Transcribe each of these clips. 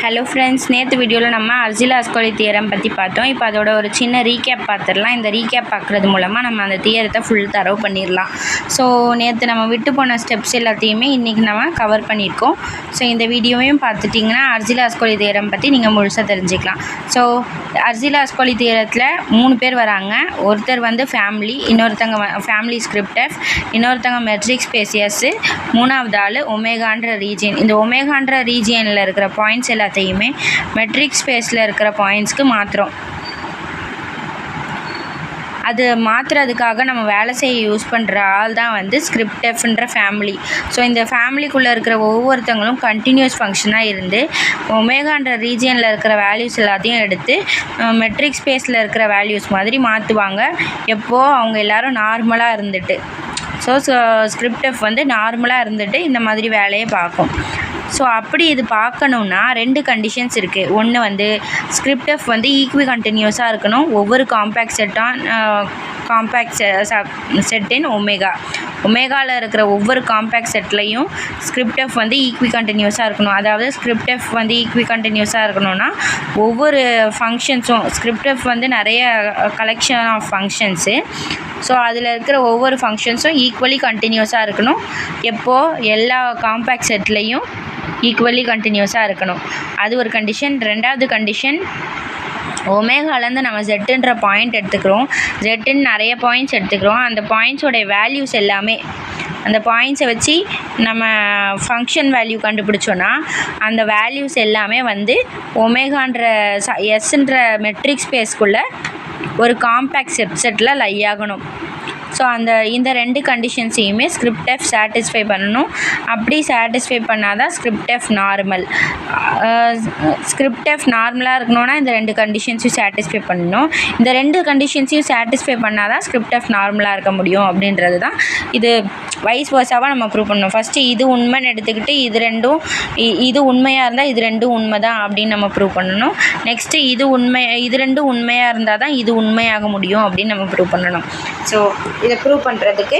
Hello friends, நேற்று வீடியோவில் நம்ம அர்ஜில்-அஸ்கோலி தியரம் பற்றி பார்த்தோம். இப்போ அதோட ஒரு சின்ன ரீகேப் பார்த்துடலாம். இந்த ரீகேப் பார்க்குறது மூலமாக நம்ம அந்த தியரத்தை ஃபுல் தரவு பண்ணிடலாம். ஸோ நேற்று நம்ம விட்டு போன ஸ்டெப்ஸ் எல்லாத்தையுமே இன்றைக்கி நம்ம கவர் பண்ணியிருக்கோம். ஸோ இந்த வீடியோவையும் பார்த்துட்டிங்கன்னா அர்ஜில்-அஸ்கோலி தியரம் பற்றி நீங்கள் முழுசாக தெரிஞ்சுக்கலாம். ஸோ அர்ஜில்-அஸ்கோலி தியரத்தில் 3 பேர் வராங்க. ஒருத்தர் வந்து ஃபேமிலி, இன்னொருத்தங்க ஃபேமிலி ஸ்கிரிப்டஃப், இன்னொருத்தங்க மெட்ரிக் ஸ்பேசியஸ், 3வது ஆள் ஒமேகான்ற ரீஜியன். இந்த ஒமேகான்ற ரீஜியனில் இருக்கிற பாயிண்ட்ஸ் எல்லாத்தையுமே மெட்ரிக் ஸ்பேஸில் இருக்கிற பாயிண்ட்ஸ்க்கு மாற்றுறோம். அது மாற்றுறதுக்காக நம்ம வேலை செய்ய யூஸ் பண்ணுற ஆள் தான் வந்து ஸ்கிரிப்டஃப்ன்ற ஃபேமிலி. ஸோ இந்த ஃபேமிலிக்குள்ளே இருக்கிற ஒவ்வொருத்தங்களும் கண்டினியூஸ் ஃபங்க்ஷனாக இருந்து ஒமேகான்ற ரீஜியனில் இருக்கிற வேல்யூஸ் எல்லாத்தையும் எடுத்து மெட்ரிக் ஸ்பேஸில் இருக்கிற வேல்யூஸ் மாதிரி மாற்றுவாங்க. எப்போது அவங்க எல்லோரும் நார்மலாக இருந்துட்டு. ஸோ ஸ்கிரிப்டஃப் வந்து நார்மலாக இருந்துட்டு இந்த மாதிரி வேலையை பார்க்கும். ஸோ அப்படி இது பார்க்கணுன்னா 2 கண்டிஷன்ஸ் இருக்குது. ஒன்று வந்து ஸ்கிரிப்டஃப் வந்து ஈக்வி கண்டினியூஸாக இருக்கணும். ஒவ்வொரு காம்பேக்ட் செட் இன் ஒமேகாவில் இருக்கிற ஒவ்வொரு காம்பேக்ட் செட்லையும் ஸ்கிரிப்டஃப் வந்து ஈக்வி கண்டினியூஸாக இருக்கணும். அதாவது ஸ்கிரிப்டஃப் வந்து ஈக்வி கண்டினியூஸாக இருக்கணும்னா ஒவ்வொரு ஃபங்க்ஷன்ஸும் ஸ்கிரிப்டஃப் வந்து நிறைய கலெக்ஷன் ஆஃப் ஃபங்க்ஷன்ஸு. ஸோ அதில் இருக்கிற ஒவ்வொரு ஃபங்க்ஷன்ஸும் ஈக்குவலி கண்டினியூஸாக இருக்கணும். எப்போது எல்லா காம்பேக்ட் செட்லேயும் ஈக்குவலி கண்டினியூஸாக இருக்கணும். அது ஒரு கண்டிஷன். 2வது கண்டிஷன், ஒமேகாலேருந்து நம்ம ஜெட்டுன்ற பாயிண்ட் எடுத்துக்கிறோம். ஜெட்டுன்னு நிறைய பாயிண்ட்ஸ் எடுத்துக்கிறோம். அந்த பாயிண்ட்ஸோடைய வேல்யூஸ் எல்லாமே அந்த பாயிண்ட்ஸை வச்சு நம்ம ஃபங்க்ஷன் வேல்யூ கண்டுபிடிச்சோன்னா அந்த வேல்யூஸ் எல்லாமே வந்து ஒமேகான்ற எஸ்ன்ற மெட்ரிக் ஸ்பேஸ்க்குள்ளே ஒரு காம்பேக்ட் செட்டில் லை ஆகணும். ஸோ இந்த 2 கண்டிஷன்ஸையுமே ஸ்கிரிப்டஃப் சாட்டிஸ்ஃபை பண்ணணும். அப்படி சாட்டிஸ்ஃபை பண்ணால் தான் ஸ்கிரிப்டஃப் நார்மல். ஸ்கிரிப்டஃப் நார்மலாக இருக்கணும்னா இந்த 2 கண்டிஷன்ஸையும் சாட்டிஸ்ஃபை பண்ணணும். இந்த 2 கண்டிஷன்ஸையும் சாட்டிஸ்ஃபை பண்ணால் தான் ஸ்கிரிப்டஃப் நார்மலாக இருக்க முடியும். அப்படின்றது தான் இது வைஸ் வர்ஸாவாக நம்ம ப்ரூவ் பண்ணணும். ஃபஸ்ட்டு இது உண்மைன்னு எடுத்துக்கிட்டு இது உண்மையாக இருந்தால் இது 2 உண்மை தான் அப்படின்னு நம்ம ப்ரூவ் பண்ணணும். நெக்ஸ்ட்டு இது 2 உண்மையாக இருந்தால் தான் இது உண்மையாக முடியும் அப்படின்னு நம்ம ப்ரூவ் பண்ணணும். ஸோ இதை ப்ரூவ் பண்ணுறதுக்கு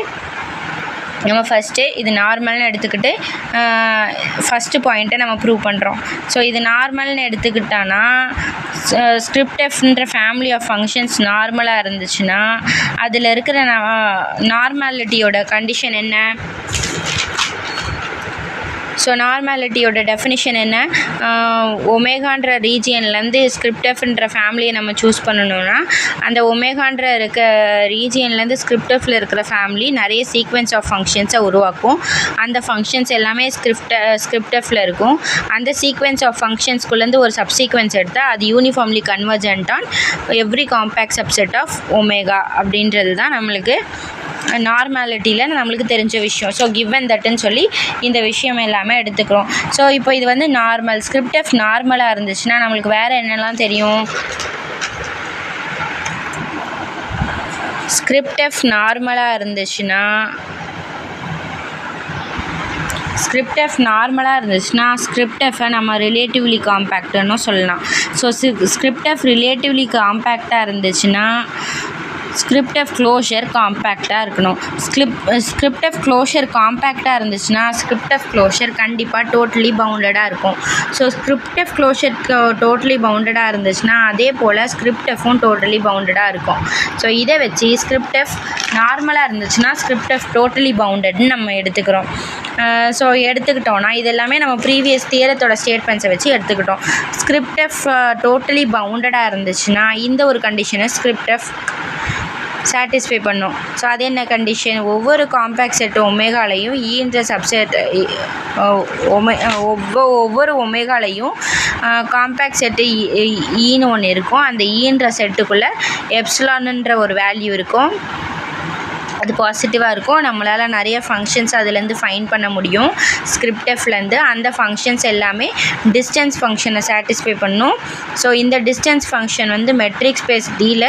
நம்ம ஃபஸ்ட்டு இது நார்மல்னு எடுத்துக்கிட்டு ஃபஸ்ட்டு பாயிண்ட்டை நம்ம ப்ரூவ் பண்ணுறோம். ஸோ இது நார்மல்னு எடுத்துக்கிட்டான்னா ஸ்கிரிப்டஃப்ன்ற ஃபேமிலி ஆஃப் ஃபங்க்ஷன்ஸ் நார்மலாக இருந்துச்சுன்னா அதில் இருக்கிற நார்மாலிட்டியோட கண்டிஷன் என்ன? ஸோ நார்மாலிட்டியோட டெஃபினிஷன் என்ன? ஒமேகான்ற ரீஜியன்லேருந்து ஸ்கிரிப்டஃப்ன்ற ஃபேமிலியை நம்ம சூஸ் பண்ணணுன்னா அந்த ஒமேகான்ற இருக்க ரீஜியன்லேருந்து ஸ்கிரிப்டஃபில் இருக்கிற ஃபேமிலி நிறைய சீக்வென்ஸ் ஆஃப் ஃபங்க்ஷன்ஸை உருவாக்கும். அந்த ஃபங்க்ஷன்ஸ் எல்லாமே ஸ்கிரிப்டஃபில் இருக்கும். அந்த சீக்வென்ஸ் ஆஃப் ஃபங்க்ஷன்ஸ்குள்ளேருந்து ஒரு சப்சீக்வென்ஸ் எடுத்தால் அது uniformly convergent on every compact subset of omega. அப்படின்றது தான் நம்மளுக்கு நார்மாலிட்டியில் நம்மளுக்கு தெரிஞ்ச விஷயம். ஸோ கிவன் தட்டுன்னு சொல்லி இந்த விஷயம் எல்லாமே எடுத்துக்கிறோம். ஸோ இப்போ இது வந்து நார்மல். ஸ்கிரிப்டஃப் நார்மலாக இருந்துச்சுன்னா நம்மளுக்கு வேறு என்னெல்லாம் தெரியும்? ஸ்கிரிப்டஃப் நார்மலாக இருந்துச்சுன்னா ஸ்கிரிப்டஃபை நம்ம ரிலேட்டிவ்லி காம்பேக்ட்னு சொல்லலாம். ஸோ ஸ்கிரிப்டஃப் ரிலேட்டிவ்லி காம்பேக்டாக இருந்துச்சுன்னா ஸ்கிரிப்டஃப் க்ளோஷர் காம்பேக்டாக இருக்கணும். ஸ்கிரிப்டஃப் க்ளோஷர் காம்பேக்டாக இருந்துச்சுன்னா ஸ்கிரிப்டஃப் க்ளோஷர் கண்டிப்பாக டோட்டலி பவுண்டடாக இருக்கும். ஸோ ஸ்கிரிப்டஃப் க்ளோஷர் டோட்டலி பவுண்டடாக இருந்துச்சுன்னா அதே போல் ஸ்கிரிப்டஃப்பும் டோட்டலி பவுண்டடாக இருக்கும். ஸோ இதை வச்சு ஸ்கிரிப்டஃப் நார்மலாக இருந்துச்சுன்னா ஸ்கிரிப்டஃப் டோட்டலி பவுண்டட்னு நம்ம எடுத்துக்கிறோம். ஸோ எடுத்துக்கிட்டோன்னா இதெல்லாமே நம்ம ப்ரீவியஸ் தியரத்தோட ஸ்டேட்மெண்ட்ஸை வச்சு எடுத்துக்கிட்டோம். ஸ்கிரிப்டஃப் டோட்டலி பவுண்டடாக இருந்துச்சுன்னா இந்த ஒரு கண்டிஷனை ஸ்கிரிப்டஃப் சாட்டிஸ்ஃபை பண்ணும். ஸோ அது என்ன கண்டிஷன்? ஒவ்வொரு காம்பேக்ட் செட் ஒமேகாலையும் ஈன்ற சப்செட் ஒவ்வொரு ஒமேகாலையும் காம்பேக்ட் செட்டு ஈன்னு ஒன்று இருக்கும். அந்த ஈன்ற செட்டுக்குள்ளே எப்சிலான்ன்ற ஒரு வேல்யூ இருக்கும். அது பாசிட்டிவாக இருக்கும். நம்மளால் நிறைய ஃபங்க்ஷன்ஸ் அதுலேருந்து ஃபைண்ட் பண்ண முடியும் ஸ்கிரிப்டஃப்லேருந்து. அந்த ஃபங்க்ஷன்ஸ் எல்லாமே டிஸ்டன்ஸ் ஃபங்க்ஷனை சாட்டிஸ்ஃபை பண்ணும். ஸோ இந்த டிஸ்டன்ஸ் ஃபங்க்ஷன் வந்து மெட்ரிக் ஸ்பேஸ் Dயில்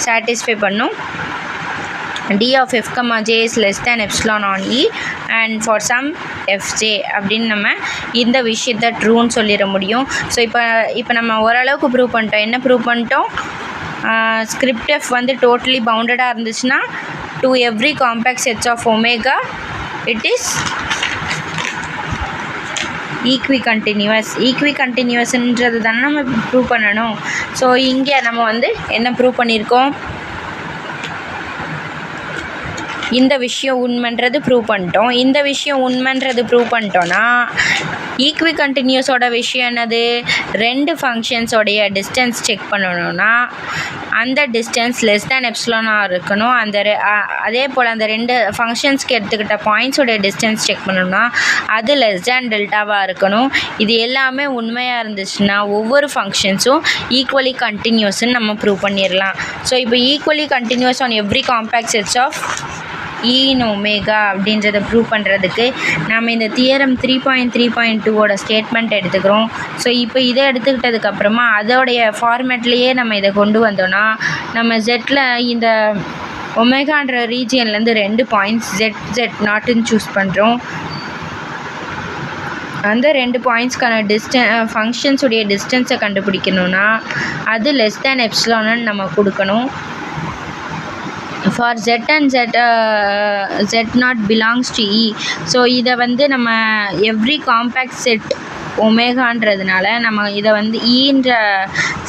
சாட்டிஸ்ஃபை பண்ணும். D of f, j is less than epsilon on E and for some fj அப்படின்னு நம்ம இந்த விஷயத்தை ட்ரூன்னு சொல்லிட முடியும். ஸோ இப்போ நம்ம ஓரளவுக்கு ப்ரூவ் பண்ணிட்டோம். என்ன ப்ரூவ் பண்ணிட்டோம்? ஸ்கிரிப்டஃப் வந்து டோட்டலி பவுண்டடாக இருந்துச்சுன்னா to every compact sets of omega it is ஈக்வி கண்டினியூவஸ்ன்றது தானே நம்ம ப்ரூவ் பண்ணணும். ஸோ இங்கே நம்ம வந்து என்ன ப்ரூவ் பண்ணியிருக்கோம், இந்த விஷயம் உண்மைன்றது ப்ரூவ் பண்ணிட்டோம். இந்த விஷயம் உண்மைன்றது ப்ரூவ் பண்ணிட்டோன்னா ஈக்வி கண்டினியூஸோட விஷயம் என்னது, ரெண்டு ஃபங்க்ஷன்ஸோடைய டிஸ்டன்ஸ் செக் பண்ணணும்னா அந்த டிஸ்டன்ஸ் லெஸ் தேன் எப்சிலானாக இருக்கணும். அதே போல் அந்த ரெண்டு ஃபங்க்ஷன்ஸ்க்கு எடுத்துக்கிட்ட பாயிண்ட்ஸோடைய டிஸ்டன்ஸ் செக் பண்ணணும்னா அது லெஸ் தேன் டெல்டாவாக இருக்கணும். இது எல்லாமே உண்மையாக இருந்துச்சுன்னா ஒவ்வொரு ஃபங்க்ஷன்ஸும் ஈக்குவலி கண்டினியூஸ்ன்னு நம்ம ப்ரூவ் பண்ணிடலாம். ஸோ இப்போ equally continuous on every compact sets of in omega அப்படின்றத ப்ரூவ் பண்ணுறதுக்கு நம்ம இந்த தியரம் 3.3.2ஓட ஸ்டேட்மெண்ட் எடுத்துக்கிறோம். ஸோ இப்போ இதை எடுத்துக்கிட்டதுக்கப்புறமா அதோடைய ஃபார்மேட்லேயே நம்ம இதை கொண்டு வந்தோன்னா நம்ம ஜெட்டில் இந்த ஒமேகான்ற ரீஜியன்லேருந்து 2 பாயிண்ட்ஸ் Z0ன்னு சூஸ் பண்ணுறோம். அந்த 2 பாயிண்ட்ஸ்க்கான ஃபங்க்ஷன்ஸுடைய டிஸ்டன்ஸை கண்டுபிடிக்கணுன்னா அது லெஸ் தேன் எப்சிலான்னு நம்ம கொடுக்கணும். For Z and Z0 belongs to E. So இதை வந்து நம்ம எவ்ரி காம்பேக்ட் செட் ஒமேகான்றதுனால நம்ம இதை வந்து ஈன்ற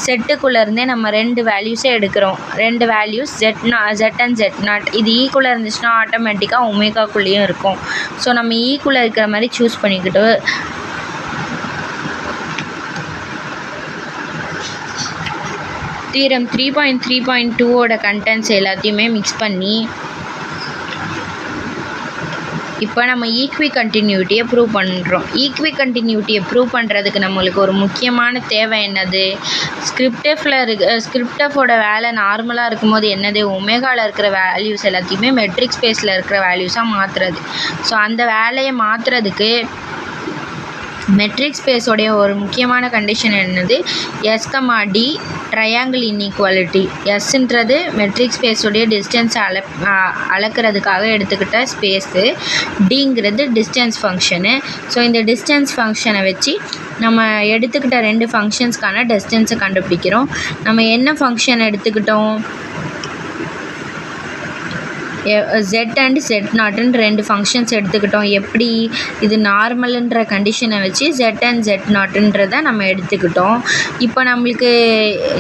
செட்டுக்குள்ளேருந்தே நம்ம 2 வேல்யூஸே எடுக்கிறோம். 2 வேல்யூஸ் Z and Z0. இது ஈக்குள்ளே இருந்துச்சுன்னா ஆட்டோமேட்டிக்காக ஒமேகாக்குள்ளேயும் இருக்கும். ஸோ நம்ம ஈக்குள்ளே இருக்கிற மாதிரி சூஸ் பண்ணிக்கிட்டு தியரம் 3.3.2ஓட கண்டென்ட்ஸ் எல்லாத்தையுமே மிக்ஸ் பண்ணி இப்போ நம்ம ஈக்வி கண்டினியூட்டியை ப்ரூவ் பண்ணுறோம். ஈக்வி கண்டினியூட்டியை ப்ரூவ் பண்ணுறதுக்கு நம்மளுக்கு ஒரு முக்கியமான தேவை என்னது, ஸ்கிரிப்டஃபோட வேலை நார்மலாக இருக்கும்போது என்னது, ஒமேகாவில் இருக்கிற வேல்யூஸ் எல்லாத்தையுமே மெட்ரிக் ஸ்பேஸில் இருக்கிற வேல்யூஸாக மாற்றுறது. ஸோ அந்த வேலையை மாற்றுறதுக்கு மெட்ரிக் ஸ்பேஸோடைய ஒரு முக்கியமான கண்டிஷன் என்னது, S, D ட்ரையாங்கிள் இன்இக்வாலிட்டி. எஸ்ன்றது மெட்ரிக் ஸ்பேஸோடைய டிஸ்டன்ஸ் அளக்கிறதுக்காக எடுத்துக்கிட்ட ஸ்பேஸு, டிங்கிறது டிஸ்டன்ஸ் ஃபங்க்ஷனு. ஸோ இந்த டிஸ்டன்ஸ் ஃபங்க்ஷனை வச்சு நம்ம எடுத்துக்கிட்ட 2 ஃபங்க்ஷன்ஸ்க்கான டிஸ்டன்ஸை கண்டுபிடிக்கிறோம். நம்ம என்ன ஃபங்க்ஷன் எடுத்துக்கிட்டோம், Z and Z0ன்னு 2 ஃபங்க்ஷன்ஸ் எடுத்துக்கிட்டோம். எப்படி, இது நார்மலுன்ற கண்டிஷனை வச்சு Z and Z0ன்றதை நம்ம எடுத்துக்கிட்டோம். இப்போ நம்மளுக்கு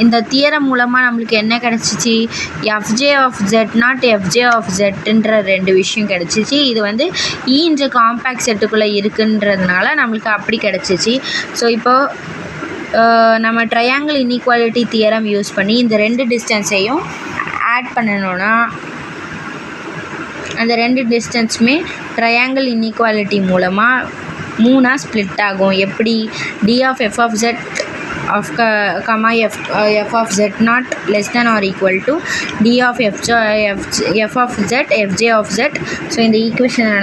இந்த தியரம் மூலமாக நம்மளுக்கு என்ன கிடச்சிச்சு, FJ of Z0 FJ of Zன்ற 2 விஷயம் கிடச்சிச்சு. இது வந்து ஈன்ற காம்பேக்ட் செட்டுக்குள்ளே இருக்குன்றதுனால நம்மளுக்கு அப்படி கிடச்சிச்சு. ஸோ இப்போது நம்ம ட்ரையாங்கிள் இன்இக்வாலிட்டி தியரம் யூஸ் பண்ணி இந்த 2 டிஸ்டன்ஸையும் ஆட் பண்ணணுன்னா அந்த 2 டிஸ்டன்ஸுமே ட்ரையாங்கிள் இன்இக்வாலிட்டி மூலமாக 3ஆக ஸ்ப்ளிட் ஆகும். எப்படி, D of F of Z of F of Z0 less than or equal to D of F of Z FJ of Z. So இந்த ஈக்குவேஷனை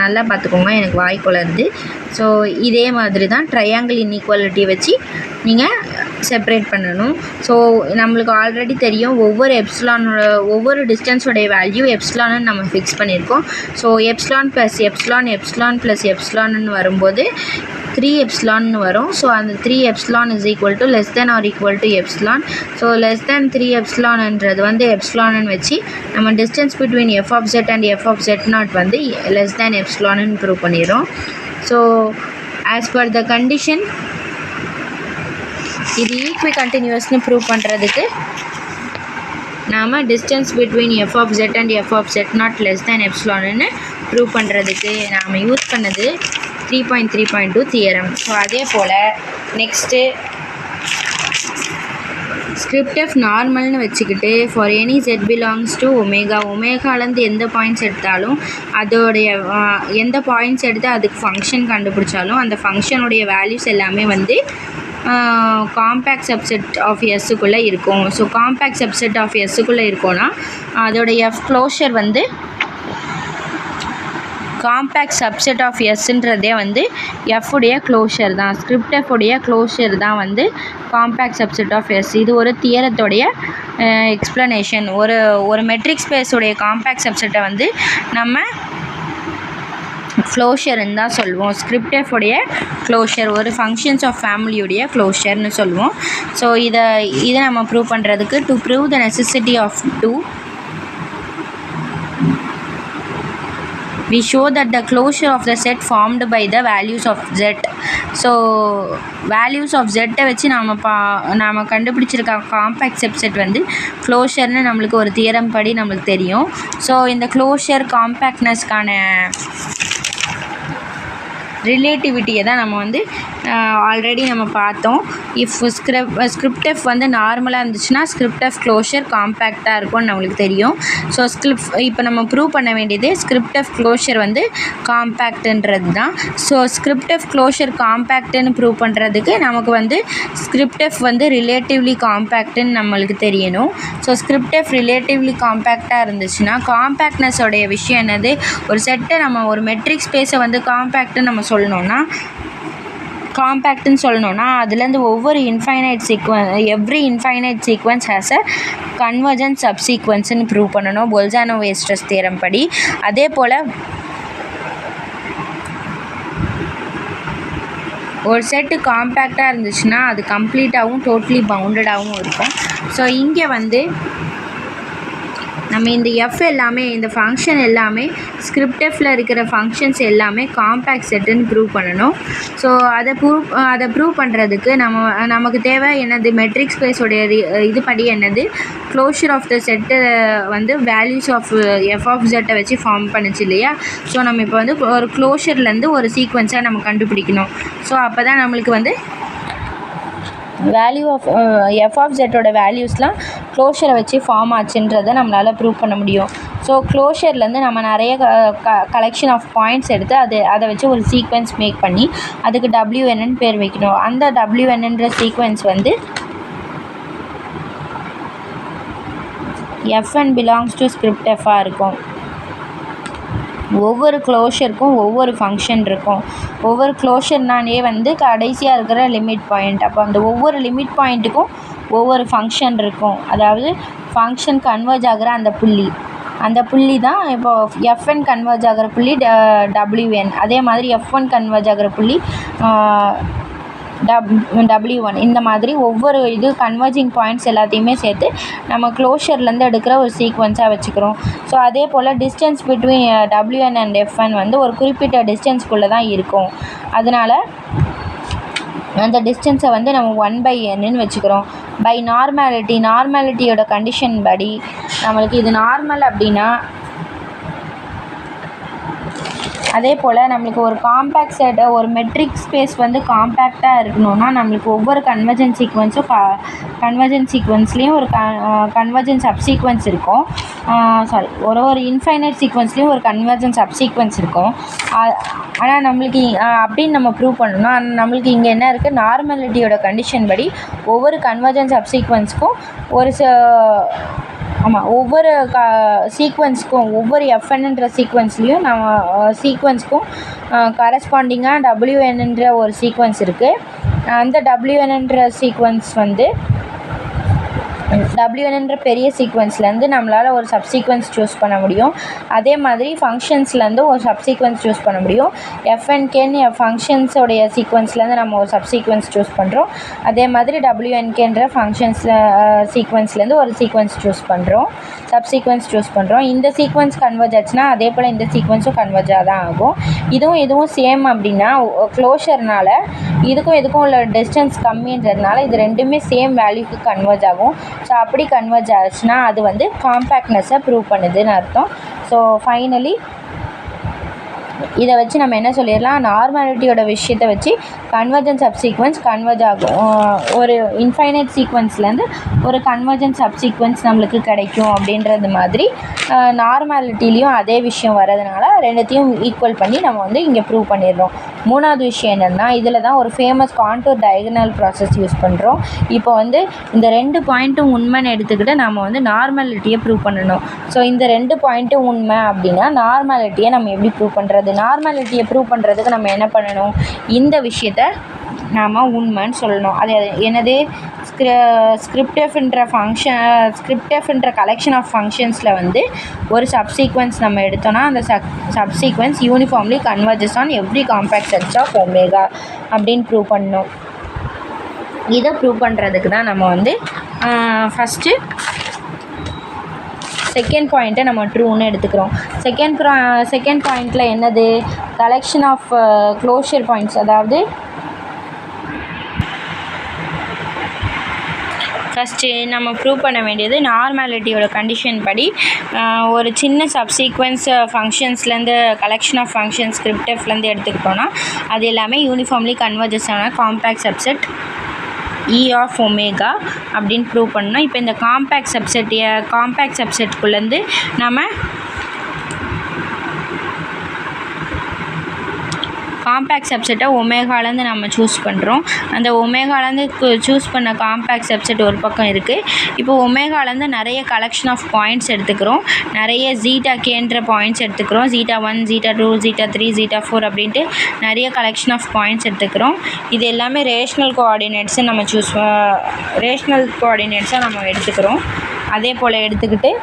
நல்லா பார்த்துக்கோங்க, எனக்கு வாய்க்குள்ளது. ஸோ இதே மாதிரி தான் ட்ரையாங்கிள் இன்இக்வாலிட்டி வச்சு நீங்கள் செப்பரேட் பண்ணணும். ஸோ நம்மளுக்கு ஆல்ரெடி தெரியும் ஒவ்வொரு டிஸ்டன்ஸோடைய வேல்யூ எப்சிலான்னு நம்ம ஃபிக்ஸ் பண்ணியிருக்கோம். So epsilon plus epsilon plus எப்சிலான்னு வரும்போது 3 எப்சிலான்னு வரும். ஸோ அந்த 3 epsilon is equal to less than or equal to epsilon. So less than 3 எப்சிலான்ன்றது வந்து எப்சிலான்னு வச்சு நம்ம distance between F of Z and F of Z0 வந்து லெஸ் தேன் எப்சிலான்னு ப்ரூவ் பண்ணிடுறோம். So as per the condition இது ஈக்வி கண்டினியூஸ்னு ப்ரூவ் பண்ணுறதுக்கு நாம் distance between F of Z and F of Z0 less than எப்சிலான்னு ப்ரூவ் பண்ணுறதுக்கு நாம் யூஸ் பண்ணது 3.3.2 தியரம். ஸோ அதே போல் நெக்ஸ்ட்டு ஸ்கிரிப்ட் எஃப் நார்மல்னு வச்சுக்கிட்டு for any Z belongs to ஒமேகாலேருந்து எந்த பாயிண்ட்ஸ் எடுத்தாலும் அதோடைய எந்த பாயிண்ட்ஸ் எடுத்து அதுக்கு ஃபங்க்ஷன் கண்டுபிடிச்சாலும் அந்த ஃபங்க்ஷனுடைய வேல்யூஸ் எல்லாமே வந்து காம்பேக்ட் சப்செட் ஆஃப் எஸ்ஸுக்குள்ளே இருக்கும். ஸோ காம்பேக்ட் சப்செட் ஆஃப் எஸ்ஸுக்குள்ளே இருக்கோன்னா அதோடைய எஃப் க்ளோஷர் வந்து காம்பேக்ட் சப்செட் ஆஃப் எஸ்ன்றதே வந்து எஃப்வுடைய க்ளோஷர் தான், ஸ்கிரிப்ட் எஃப்வுடைய க்ளோஷர் தான் வந்து காம்பேக்ட் சப்செட் ஆஃப் எஸ். இது ஒரு தியரத்தோடைய எக்ஸ்ப்ளனேஷன். ஒரு மெட்ரிக் ஸ்பேஸுடைய காம்பேக்ட் சப்செட்டை வந்து நம்ம க்ளோஷர்ன்னு தான் சொல்லுவோம். ஸ்கிரிப்ட் எஃப்வுடைய க்ளோஷர் ஒரு ஃபங்க்ஷன்ஸ் ஆஃப் ஃபேமிலியுடைய க்ளோஷர்னு சொல்லுவோம். ஸோ இதை நம்ம ப்ரூவ் பண்ணுறதுக்கு to prove the necessity of we show that the closure of the set formed by the values of z. So values of ஜெட்டை வச்சு நாம் கண்டுபிடிச்சிருக்க காம்பேக்ட் சப்செட் வந்து க்ளோஷர்னு நம்மளுக்கு ஒரு தியரம் படி நம்மளுக்கு தெரியும். ஸோ இந்த க்ளோஷர் காம்பேக்ட்னஸ்க்கான ரிலேட்டிவிட்டியை தான் நம்ம வந்து ஆல்ரெடி நம்ம பார்த்தோம். இஃப் ஸ்கிரிப்டெஃப் வந்து நார்மலாக இருந்துச்சுன்னா ஸ்கிரிப்டெஃப் க்ளோஷர் காம்பேக்டாக இருக்கும்னு நம்மளுக்கு தெரியும். ஸோ இப்போ நம்ம ப்ரூவ் பண்ண வேண்டியது ஸ்கிரிப்டெஃப் க்ளோஷர் வந்து காம்பேக்ட்ன்றது தான். ஸோ ஸ்கிரிப்டெஃப் க்ளோஷர் காம்பேக்ட்னு ப்ரூவ் பண்ணுறதுக்கு நமக்கு வந்து ஸ்கிரிப்டெஃப் வந்து ரிலேட்டிவ்லி காம்பேக்ட்னு நம்மளுக்கு தெரியணும். ஸோ ஸ்கிரிப்டெஃப் ரிலேட்டிவ்லி காம்பேக்டாக இருந்துச்சுன்னா காம்பேக்ட்னஸோடைய விஷயம் என்னது, ஒரு செட்டை நம்ம ஒரு மெட்ரிக் ஸ்பேஸை வந்து காம்பேக்ட்னு நம்ம சொல்லணும்னா அதுலேருந்து ஒவ்வொரு every infinite sequence has a convergent சப்சீக்வன்ஸ்னு ப்ரூவ் பண்ணணும் பொல்சானோ-வெஸ்டர்ஸ் தியரம் படி. அதே போல் ஒரு செட்டு காம்பேக்டாக இருந்துச்சுன்னா அது கம்ப்ளீட்டாகவும் டோட்டலி பவுண்டடாகவும் இருக்கும். ஸோ இங்கே வந்து நம்ம இந்த எல்லாமே இந்த ஃபங்க்ஷன் எல்லாமே ஸ்கிரிப்டெஃப்பில் இருக்கிற ஃபங்க்ஷன்ஸ் எல்லாமே காம்பேக்ட் செட்டுன்னு ப்ரூவ் பண்ணணும். ஸோ அதை ப்ரூவ் பண்ணுறதுக்கு நமக்கு தேவை என்னது, மெட்ரிக் ஸ்பேஸோடைய இதுபடி என்னது, க்ளோஷர் ஆஃப் த செட்டு வந்து வேல்யூஸ் ஆஃப் எஃப் ஆஃப் ஜெட்டை வச்சு ஃபார்ம் பண்ணுச்சு இல்லையா. ஸோ நம்ம இப்போ வந்து ஒரு க்ளோஷர்லேருந்து ஒரு சீக்வன்ஸாக நம்ம கண்டுபிடிக்கணும். ஸோ அப்போ தான் நம்மளுக்கு வந்து வேல்யூ ஆஃப் எஃப் ஆஃப் ஜெட்டோட வேல்யூஸ்லாம் க்ளோஷரை வச்சு ஃபார்ம் ஆச்சுன்றதை நம்மளால் ப்ரூவ் பண்ண முடியும். ஸோ க்ளோஷர்லேருந்து நம்ம நிறைய கலெக்ஷன் ஆஃப் பாயிண்ட்ஸ் எடுத்து அதை வச்சு ஒரு சீக்வென்ஸ் மேக் பண்ணி அதுக்கு WNன்னு பேர் வைக்கணும். அந்த WNன்ற சீக்வென்ஸ் வந்து FN பிலாங்ஸ் டு ஸ்கிரிப்டெஃபாக இருக்கும். ஒவ்வொரு க்ளோஷருக்கும் ஒவ்வொரு ஃபங்க்ஷன் இருக்கும். ஒவ்வொரு க்ளோஷர்னாலே வந்து கடைசியாக இருக்கிற லிமிட் பாயிண்ட். அப்போ அந்த ஒவ்வொரு லிமிட் பாயிண்ட்டுக்கும் ஒவ்வொரு ஃபங்க்ஷன் இருக்கும். அதாவது ஃபங்க்ஷன் கன்வர்ஜ் ஆகிற அந்த புள்ளி தான் இப்போ FN கன்வர்ஜ் ஆகிற புள்ளி WN. அதே மாதிரி F1 கன்வர்ஜ் ஆகிற புள்ளி W1. இந்த மாதிரி ஒவ்வொரு கன்வர்ஜிங் பாயிண்ட்ஸ் எல்லாத்தையுமே சேர்த்து நம்ம க்ளோஷர்லேருந்து எடுக்கிற ஒரு சீக்வன்ஸாக வச்சுக்கிறோம். ஸோ அதே போல் distance between WN and FN வந்து ஒரு குறிப்பிட்ட டிஸ்டன்ஸ்குள்ளே தான் இருக்கும். அதனால் அந்த டிஸ்டன்ஸை வந்து நம்ம 1/nன்னு வச்சுக்கிறோம். பை நார்மாலிட்டியோட கண்டிஷன் படி நம்மளுக்கு இது நார்மல் அப்படின்னா, அதே போல் நம்மளுக்கு ஒரு காம்பேக்ட் செட்டை ஒரு மெட்ரிக் ஸ்பேஸ் வந்து காம்பேக்டாக இருக்கணும்னா நம்மளுக்கு ஒவ்வொரு கன்வர்ஜென்ட் சீக்வன்ஸ்லேயும் ஒரு கன்வர்ஜென்ட் சப்சீக்வன்ஸ் இருக்கும். ஒரு இன்ஃபைனைட் சீக்வன்ஸ்லேயும் ஒரு கன்வர்ஜென்ட் சப்சீக்வன்ஸ் இருக்கும். ஆனால் நம்மளுக்கு அப்படின்னு நம்ம ப்ரூவ் பண்ணணும். ஆனால் நம்மளுக்கு இங்கே என்ன இருக்குது, நார்மாலிட்டியோட கண்டிஷன் படி ஒவ்வொரு கன்வர்ஜென்ட் சப்சீக்வன்ஸ்க்கும் ஒவ்வொரு சீக்வன்ஸ்க்கும் ஒவ்வொரு FNன்ற சீக்வன்ஸ்லேயும் சீக்வன்ஸ்க்கும் கரஸ்பாண்டிங்காக WNன்ற ஒரு சீக்வன்ஸ் இருக்குது. அந்த WNன்ற சீக்வன்ஸ் வந்து WNன்ற பெரிய சீக்வன்ஸ்லேருந்து நம்மளால் ஒரு சப்சீக்வன்ஸ் சூஸ் பண்ண முடியும். அதே மாதிரி ஃபங்க்ஷன்ஸ்லேருந்து ஒரு சப்சீக்வன்ஸ் சூஸ் பண்ண முடியும். FNKன்னு ஃபங்க்ஷன்ஸோடைய சீக்வன்ஸ்லேருந்து நம்ம ஒரு சப்சீக்வன்ஸ் சூஸ் பண்ணுறோம். அதே மாதிரி WNKன்ற சீக்வன்ஸ்லேருந்து ஒரு சீக்வன்ஸ் சப்சீக்வன்ஸ் சூஸ் பண்ணுறோம். இந்த சீக்வன்ஸ் கன்வர்ஜ் ஆச்சுன்னா அதே போல் இந்த சீக்வன்ஸும் கன்வர்ஜாக தான் ஆகும். இதுவும் சேம் அப்படின்னா க்ளோஷர்னால் இதுக்கும் உள்ள டிஸ்டன்ஸ் கம்மின்றதுனால இது ரெண்டுமே சேம் வேல்யூக்கு கன்வர்ஜ் ஆகும். ஸோ அப்படி கன்வர்ஜ் ஆச்சுன்னா அது வந்து காம்பேக்ட்னஸை ப்ரூவ் பண்ணுதுன்னு அர்த்தம். ஸோ ஃபைனலி இதை வச்சு நம்ம என்ன சொல்லிடலாம், நார்மாலிட்டியோட விஷயத்தை வச்சு கன்வர்ஜென்ட் சப்சீக்வன்ஸ் கன்வர்ஜ் ஆகும். ஒரு இன்ஃபைனைட் சீக்வன்ஸ்லேருந்து ஒரு கன்வர்ஜென்ட் சப்சீக்வன்ஸ் நம்மளுக்கு கிடைக்கும் அப்படின்றது மாதிரி நார்மாலிட்டிலையும் அதே விஷயம் வரதுனால ரெண்டுத்தையும் ஈக்குவல் பண்ணி நம்ம வந்து இங்கே ப்ரூவ் பண்ணிடுறோம். மூணாவது விஷயம் என்னென்னா, இதில் தான் ஒரு famous contour diagonal process use பண்ணுறோம். இப்போ வந்து இந்த 2 பாயிண்ட்டும் உண்மைன்னு எடுத்துக்கிட்டு நம்ம வந்து நார்மாலிட்டியை ப்ரூவ் பண்ணணும். ஸோ இந்த 2 பாயிண்ட்டும் உண்மை அப்படின்னா நார்மாலிட்டியை நம்ம எப்படி ப்ரூவ் பண்ணுறது? நார்மாலிட்டியை ப்ரூவ் பண்ணுறதுக்கு நம்ம என்ன பண்ணணும், இந்த விஷயத்தை நாம் உண்மைன்னு சொல்லணும். அது என்னது, ஸ்கிரிப்டெஃப்ன்ற கலெக்ஷன் ஆஃப் ஃபங்க்ஷன்ஸில் வந்து ஒரு சப்சீக்வன்ஸ் நம்ம எடுத்தோன்னா அந்த subsequence uniformly converges on every compact sets of omega அப்படின்னு ப்ரூவ் பண்ணணும். இதை ப்ரூவ் பண்ணுறதுக்கு தான் நம்ம வந்து ஃபஸ்ட்டு செகண்ட் பாயிண்ட்டை நம்ம ட்ரூன்னு எடுத்துக்கிறோம். செகண்ட் பாயிண்ட்டில் என்னது, கலெக்ஷன் ஆஃப் க்ளோஷர் பாயிண்ட்ஸ். அதாவது ஃபஸ்ட்டு நம்ம ப்ரூவ் பண்ண வேண்டியது நார்மாலிட்டியோட கண்டிஷன் படி ஒரு சின்ன சப்சீக்வன்ஸ் ஃபங்க்ஷன்ஸ்லேருந்து கலெக்ஷன் ஆஃப் ஃபங்க்ஷன்ஸ் ஸ்கிரிப்டஃப்லேருந்து எடுத்துக்கிட்டோன்னா அது எல்லாமே யூனிஃபார்ம்லி கன்வர்ஜஸ் ஆன compact subset E of omega அப்படின்னு ப்ரூவ் பண்ணோம். இப்போ இந்த காம்பேக்ட் சப்செட்டுக்குள்ளேருந்து நம்ம காம்பேக்ட் சப்செட்டை ஒமேகாலேருந்து நம்ம சூஸ் பண்ணுறோம். அந்த ஒமேகாலேருந்து சூஸ் பண்ண காம்பேக்ட் சப்செட் ஒரு பக்கம் இருக்குது. இப்போ ஒமேகாலேருந்து நிறைய கலெக்ஷன் ஆஃப் பாயிண்ட்ஸ் எடுத்துக்கிறோம். நிறைய ஜீட்டா கேன்ற பாயிண்ட்ஸ் எடுத்துக்கிறோம். Zeta1, Zeta2, Zeta3, Zeta4 அப்படின்ட்டு நிறைய கலெக்ஷன் ஆஃப் பாயிண்ட்ஸ் எடுத்துக்கிறோம். இது எல்லாமே ரேஷ்னல் கோஆர்டினேட்ஸை நம்ம நம்ம எடுத்துக்கிறோம். அதே போல் எடுத்துக்கிட்டு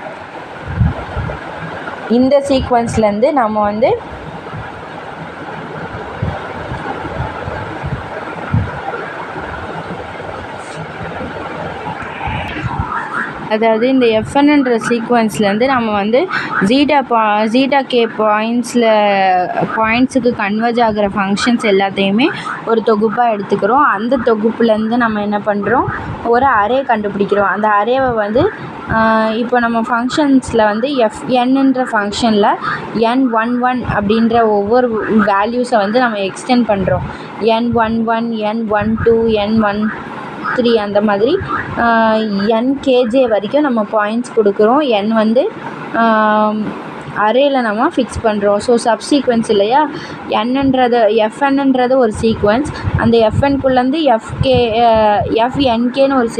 இந்த சீக்வன்ஸ்லேருந்து நம்ம வந்து அதாவது இந்த எஃப்என்ன்ற சீக்வன்ஸ்லேருந்து நம்ம வந்து ஜீட்டா கே பாயிண்ட்ஸுக்கு கன்வர்ஜ் ஆகிற ஃபங்க்ஷன்ஸ் எல்லாத்தையுமே ஒரு தொகுப்பாக எடுத்துக்கிறோம். அந்த தொகுப்புலேருந்து நம்ம என்ன பண்ணுறோம், ஒரு அரே கண்டுபிடிக்கிறோம். அந்த அரேவை வந்து இப்போ நம்ம ஃபங்க்ஷன்ஸில் வந்து எஃப்என்ன்ற ஃபங்க்ஷனில் n11 அப்படின்ற ஒவ்வொரு வேல்யூஸை வந்து நம்ம எக்ஸ்டெண்ட் பண்ணுறோம். n11, n12, n13 அந்த மாதிரி nkj வரைக்கும் நம்ம பாயிண்ட்ஸ் கொடுக்குறோம். n வந்து அரேயில் நம்ம ஃபிக்ஸ் பண்ணுறோம். ஸோ சப்சீக்வன்ஸ் இல்லையா, எஃப்என்ன்றது ஒரு சீக்வன்ஸ். அந்த எஃப்என்குள்ளேருந்து எஃப்என்கேன்னு ஒரு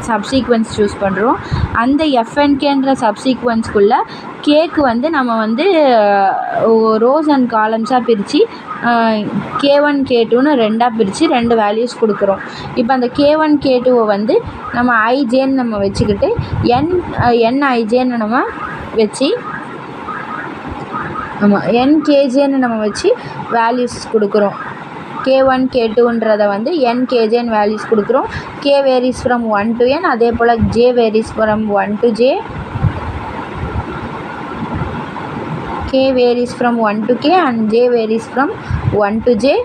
சப்சீக்வன்ஸ் சூஸ் பண்ணுறோம். அந்த எஃப்என்கேன்ற சப்சீக்வன்ஸ்குள்ளே கேக்கு வந்து நம்ம வந்து ரோஸ் அண்ட் காலம்ஸாக பிரித்து K1 K2ன்னு ரெண்டாக பிரித்து 2 வேல்யூஸ் கொடுக்குறோம். இப்போ அந்த K1 K2வை வந்து நம்ம ஐஜேன்னு நம்ம வச்சுக்கிட்டு nijன்னு நம்ம வச்சு nkjன்னு நம்ம வச்சு வேல்யூஸ் கொடுக்குறோம். K1 K2ன்றதை வந்து nkjன்னு வேல்யூஸ் கொடுக்குறோம். K varies from 1 to n, அதே போல் J varies from 1 to J, K varies from 1 to K and J varies from 1 to J.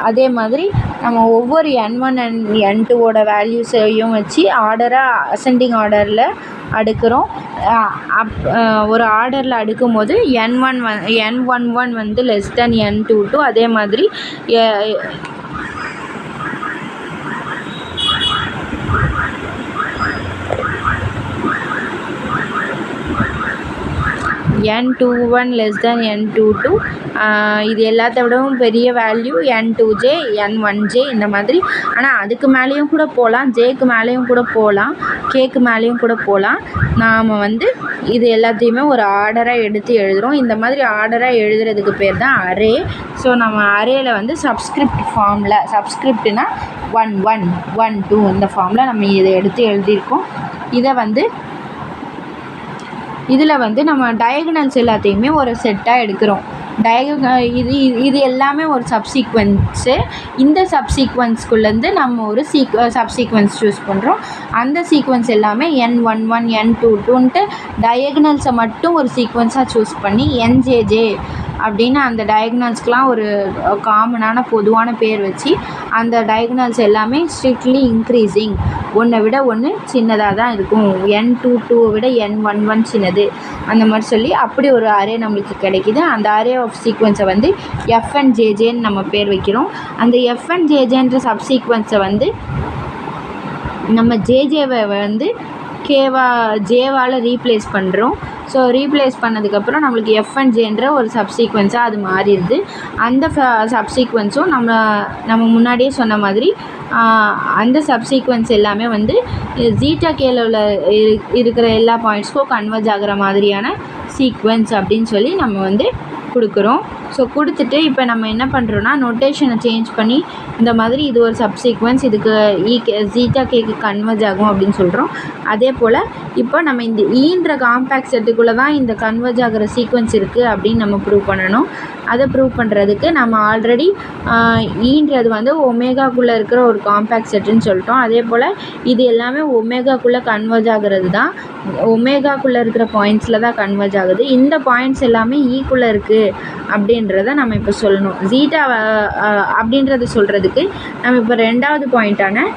அதே மாதிரி நம்ம ஒவ்வொரு n1 and n2ஓட வேல்யூஸையும் வச்சு அசெண்டிங் ஆர்டரில் அடுக்கிறோம். ஒரு ஆர்டரில் அடுக்கும் போது n11 வந்து லெஸ் தென் n22. அதே மாதிரி n21 லெஸ் தென் n22. இது எல்லாத்த விடவும் பெரிய வேல்யூ n2j, n1j இந்த மாதிரி. ஆனால் அதுக்கு மேலேயும் கூட போகலாம், ஜேக்கு மேலேயும் கூட போகலாம், கேக்கு மேலேயும் கூட போகலாம். நாம் வந்து இது எல்லாத்தையுமே ஒரு ஆர்டராக எடுத்து எழுதுகிறோம். இந்த மாதிரி ஆர்டராக எழுதுறதுக்கு பேர் தான் அரே. ஸோ நம்ம அரேயில் வந்து சப்ஸ்கிரிப்ட்னா 1 1 1 2 இந்த ஃபார்மில் நம்ம இதை எடுத்து எழுதியிருக்கோம். இதில் வந்து நம்ம டயகனல்ஸ் எல்லாத்தையுமே ஒரு செட்டாக எடுக்கிறோம். இது எல்லாமே ஒரு சப்சீக்வன்ஸு. இந்த சப்சீக்வன்ஸ்குள்ளேருந்து நம்ம ஒரு சப்சீக்வன்ஸ் சூஸ் பண்ணுறோம். அந்த சீக்வன்ஸ் எல்லாமே n11 n22ன்ட்டு டயகனல்ஸை மட்டும் ஒரு சீக்வன்ஸாக சூஸ் பண்ணி njj அப்படின்னு அந்த டயகனல்ஸ்க்கெலாம் ஒரு காமனான பொதுவான பேர் வச்சு அந்த டயகனல்ஸ் எல்லாமே ஸ்ட்ரிக்ட்லி இன்க்ரீஸிங், ஒன்றை விட ஒன்று சின்னதாக தான் இருக்கும். n22 விட n11 சின்னது அந்த மாதிரி சொல்லி அப்படி ஒரு அரே நம்மளுக்கு கிடைக்கிது. அந்த அரே ஆஃப் சீக்வன்ஸை வந்து fnjjன்னு நம்ம பேர் வைக்கிறோம். அந்த fnjjன்ற சப்சீக்வன்ஸை வந்து நம்ம ஜேஜேவை வந்து ஜேவால் ரீப்ளேஸ் பண்ணுறோம். ஸோ ரீப்ளேஸ் பண்ணதுக்கப்புறம் நம்மளுக்கு fnjன்ற ஒரு சப்சீக்வன்ஸாக அது மாறிடுது. அந்த சப்சீக்வன்ஸும் நம்ம முன்னாடியே சொன்ன மாதிரி அந்த சப்சீக்வன்ஸ் எல்லாமே வந்து ஜீட்டா கேல இருக்கிற எல்லா பாயிண்ட்ஸ்க்கும் கன்வர்ஜ் ஆகிற மாதிரியான சீக்வன்ஸ் அப்படின்னு சொல்லி நம்ம வந்து கொடுக்குறோம். ஸோ கொடுத்துட்டு இப்போ நம்ம என்ன பண்ணுறோன்னா நோட்டேஷனை சேஞ்ச் பண்ணி இந்த மாதிரி இது ஒரு சப்சீக்வன்ஸ், இதுக்கு ஜீட்டா கேக்கு கன்வர்ஜ் ஆகும் அப்படின்னு சொல்கிறோம். அதே போல் இப்போ நம்ம இந்த ஈன்ற காம்பேக்ட் செட்டுக்குள்ளே தான் இந்த கன்வர்ஜ் ஆகிற சீக்வன்ஸ் இருக்குது அப்படின்னு நம்ம ப்ரூவ் பண்ணணும். அதை ப்ரூவ் பண்ணுறதுக்கு நம்ம ஆல்ரெடி ஈன்றது வந்து ஒமேகாக்குள்ளே இருக்கிற ஒரு காம்பேக்ட் செட்டுன்னு சொல்லிட்டோம். அதே போல் இது எல்லாமே ஒமேகாக்குள்ளே கன்வர்ஜ் ஆகிறது தான், ஒமேகாக்குள்ளே இருக்கிற பாயிண்ட்ஸில் தான் கன்வர்ஜ் ஆகுது. இந்த பாயிண்ட்ஸ் எல்லாமே ஈக்குள்ளே இருக்குது அப்படின்றத நம்ம இப்போ சொல்லணும். ஜீட்டா அப்படின்றத சொல்கிறதுக்கு நம்ம இப்போ ரெண்டாவது பாயிண்ட்டான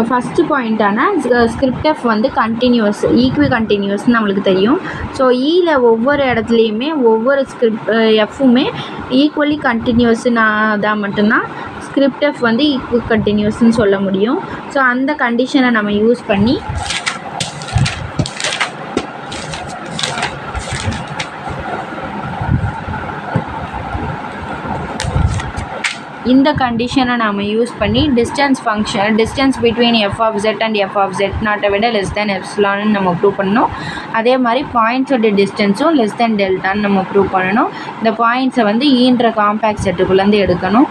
ஃபஸ்ட்டு பாயிண்ட்டான ஸ்கிரிப்ட் எஃப் வந்து கண்டினியூஸ், ஈக்வி கண்டினியூஸ்னு நம்மளுக்கு தெரியும். ஸோ ஈல ஒவ்வொரு இடத்துலையுமே ஒவ்வொரு எஃப்புமே ஈக்குவலி கண்டினியூஸ்னா தான் மட்டும்தான் ஸ்கிரிப்ட் எஃப் வந்து ஈக்வி கண்டினியூஸ்னு சொல்ல முடியும். ஸோ அந்த கண்டிஷனை நம்ம யூஸ் பண்ணி இந்த கண்டிஷனை நாம் யூஸ் பண்ணி distance between F of Z and F of Z நாட்டை விட லெஸ் தேன் எப்சிலான்னு நம்ம ப்ரூவ் பண்ணணும். அதே மாதிரி பாயிண்ட்ஸோட டிஸ்டன்ஸும் லெஸ் தேன் டெல்டான்னு நம்ம ப்ரூவ் பண்ணணும். இந்த பாயிண்ட்ஸை வந்து ஈன்ற காம்பேக்ட் செட்டுக்குள்ளேருந்து எடுக்கணும்.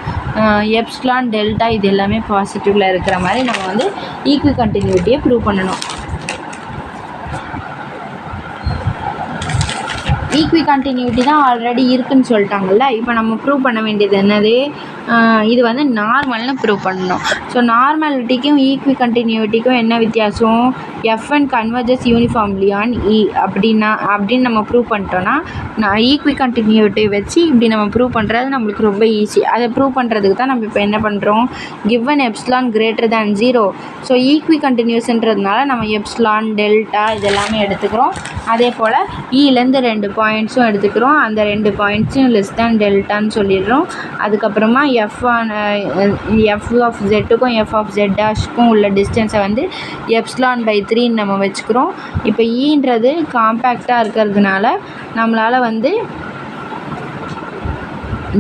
எப்சிலான் டெல்டா இது எல்லாமே பாசிட்டிவில் இருக்கிற மாதிரி நம்ம வந்து ஈக்வி கண்டினியூட்டியை ப்ரூவ் பண்ணணும். ஈக்வி கண்டினியூட்டி தான் ஆல்ரெடி இருக்குதுன்னு சொல்லிட்டாங்கல்ல. இப்போ நம்ம ப்ரூவ் பண்ண வேண்டியது என்னது, இது வந்து நார்மல்னு ப்ரூவ் பண்ணணும். ஸோ நார்மாலிட்டிக்கும் ஈக்வி கண்டினியூட்டிக்கும் என்ன வித்தியாசம், எஃப்என் கன்வர்ஜஸ் யூனிஃபார்ம்லி ஆன் இ அப்படின்னு நம்ம ப்ரூவ் பண்ணிட்டோன்னா, நான் ஈக்வி கண்டினியூட்டி வச்சு இப்படி நம்ம ப்ரூவ் பண்ணுறது நம்மளுக்கு ரொம்ப ஈஸி. அதை ப்ரூவ் பண்ணுறதுக்கு தான் நம்ம இப்போ என்ன பண்ணுறோம், given epsilon greater than 0. So ஈக்வி கண்டினியூஸ்ன்றதுனால நம்ம எப்சிலான் டெல்டா இதெல்லாமே எடுத்துக்கிறோம். அதே போல் ஈலேருந்து 2 பாயிண்ட்ஸும் எடுத்துக்கிறோம். அந்த 2 பாயிண்ட்ஸும் லெஸ் தேன் டெல்டான்னு சொல்லிடுறோம். அதுக்கப்புறமா எஃப் ஆஃப் ஜெட்டுக்கும் எஃப் ஆஃப் ஜெட் டேஷ்க்கும் உள்ள டிஸ்டன்ஸை வந்து எப்சிலான் பை 3ன்னு நம்ம வச்சுக்கிறோம். இப்போ ஈன்றது காம்பேக்டாக இருக்கிறதுனால நம்மளால் வந்து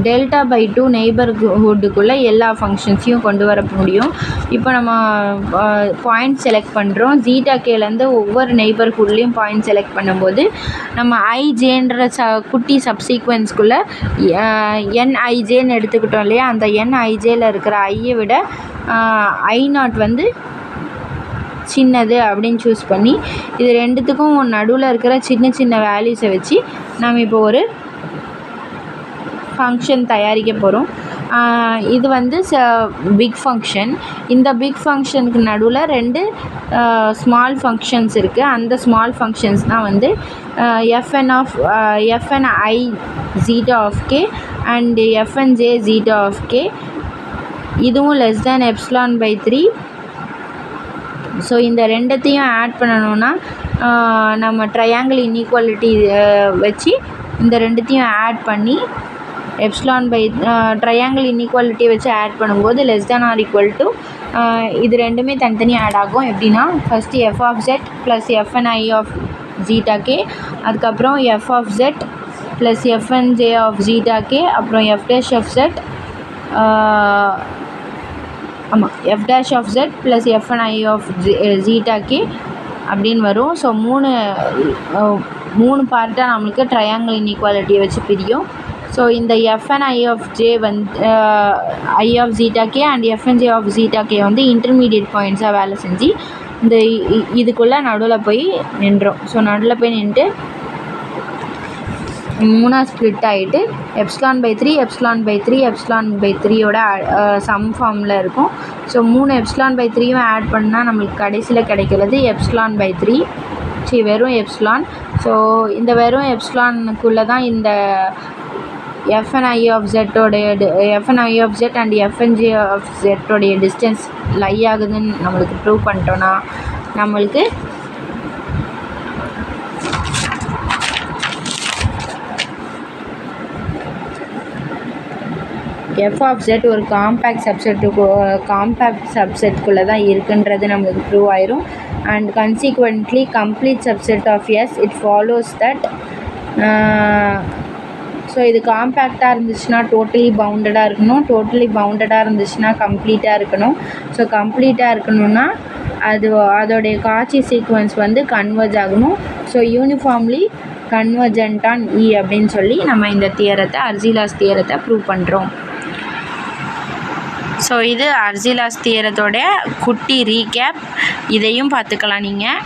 டெல்டா பை 2 நெய்பர்ஹுட்டுக்குள்ளே எல்லா ஃபங்க்ஷன்ஸையும் கொண்டு வர முடியும். இப்போ நம்ம பாயிண்ட் செலக்ட் பண்ணுறோம். ஜீட்டா கேலேருந்து ஒவ்வொரு நெய்பர்ஹுட்லேயும் பாயிண்ட் செலக்ட் பண்ணும்போது நம்ம ஐஜேன்ற குட்டி சப்சீக்வன்ஸ்குள்ளே என்ஐஜேன்னு எடுத்துக்கிட்டோம் இல்லையா, அந்த என்ஐஜேயில் இருக்கிற ஐயை விட I0 வந்து சின்னது அப்படின்னு சூஸ் பண்ணி இது ரெண்டுத்துக்கும் நடுவில் இருக்கிற சின்ன சின்ன வேல்யூஸை வச்சு நம்ம இப்போ ஒரு ஃபங்க்ஷன் தயாரிக்க போகிறோம். இது வந்து பிக் ஃபங்க்ஷன். இந்த பிக் ஃபங்க்ஷனுக்கு நடுவில் 2 ஸ்மால் ஃபங்க்ஷன்ஸ் இருக்குது. அந்த ஸ்மால் ஃபங்க்ஷன்ஸ் தான் வந்து F N I zeta of K and F N J zeta of K. இதுவும் less than epsilon by 3. So இந்த ரெண்டத்தையும் ஆட் பண்ணணுன்னா நம்ம ட்ரையாங்கிள் இன்இக்வாலிட்டி வச்சு இந்த ரெண்டுத்தையும் ஆட் பண்ணி எப்சிலான் பை ட்ரையாங்கிள் இன்இக்வாலிட்டியை வச்சு ஆட் பண்ணும்போது less than or equal to இது ரெண்டுமே தனித்தனியாக ஆட் ஆகும். எப்படின்னா first F of Z plus F N I of zeta K, அதுக்கப்புறம் F of Z plus F N J of zeta K, அப்புறம் F dash of Z F dash of Z plus F N I of zeta K அப்படின்னு வரும். So 3 பார்ட்டாக நம்மளுக்கு triangle இன்இக்வாலிட்டியை வச்சு பிரியும். So இந்த F N I of J வந்து I of zeta K and F N J of zeta K வந்து intermediate பாயிண்ட்ஸாக வேலை செஞ்சு இந்த இதுக்குள்ளே நடுவில் போய் நின்றோம். ஸோ நடுவில் போய் நின்று 3 ஸ்ப்ளிட் ஆகிட்டு epsilon by 3 epsilon by 3 epsilon by 3யோட சம் ஃபார்மில் இருக்கும். ஸோ 3 எப்சிலான் பை 3யும் ஆட் பண்ணால் நம்மளுக்கு கடைசியில் கிடைக்கிறது எப்சிலான் பை 3, வெறும் எப்சிலான். ஸோ இந்த வெறும் எப்சிலானுக்குள்ளே தான் இந்த எஃப்என் ஐ ஆஃப் ஜெட்டோடைய F N I of Z and F N G of ஜெட்டோடைய டிஸ்டன்ஸ் லை ஆகுதுன்னு நம்மளுக்கு ப்ரூவ் பண்ணிட்டோன்னா நம்மளுக்கு எஃப் ஆஃப் ஜெட் ஒரு காம்பேக்ட் சப்செட்டுக்குள்ளே தான் இருக்குன்றது நம்மளுக்கு ப்ரூவ் ஆயிரும். And consequently complete subset of S it follows that. So இது காம்பேக்டாக இருந்துச்சுன்னா டோட்டலி பவுண்டடாக இருக்கணும், டோட்டலி பவுண்டடாக இருந்துச்சுன்னா கம்ப்ளீட்டாக இருக்கணும். ஸோ கம்ப்ளீட்டாக இருக்கணும்னா அதோடைய காட்சி சீக்வன்ஸ் வந்து கன்வர்ஜ் ஆகணும். ஸோ யூனிஃபார்ம்லி கன்வர்ஜென்ட் ஆன் இ அப்படின்னு சொல்லி நம்ம இந்த தியரத்தை அர்ஜிலாஸ் தியரத்தை ப்ரூவ் பண்ணுறோம். ஸோ இது அர்சிலாஸ் தியரத்தோட குட்டி ரீகேப். இதையும் பார்த்துக்கலாம் நீங்கள்.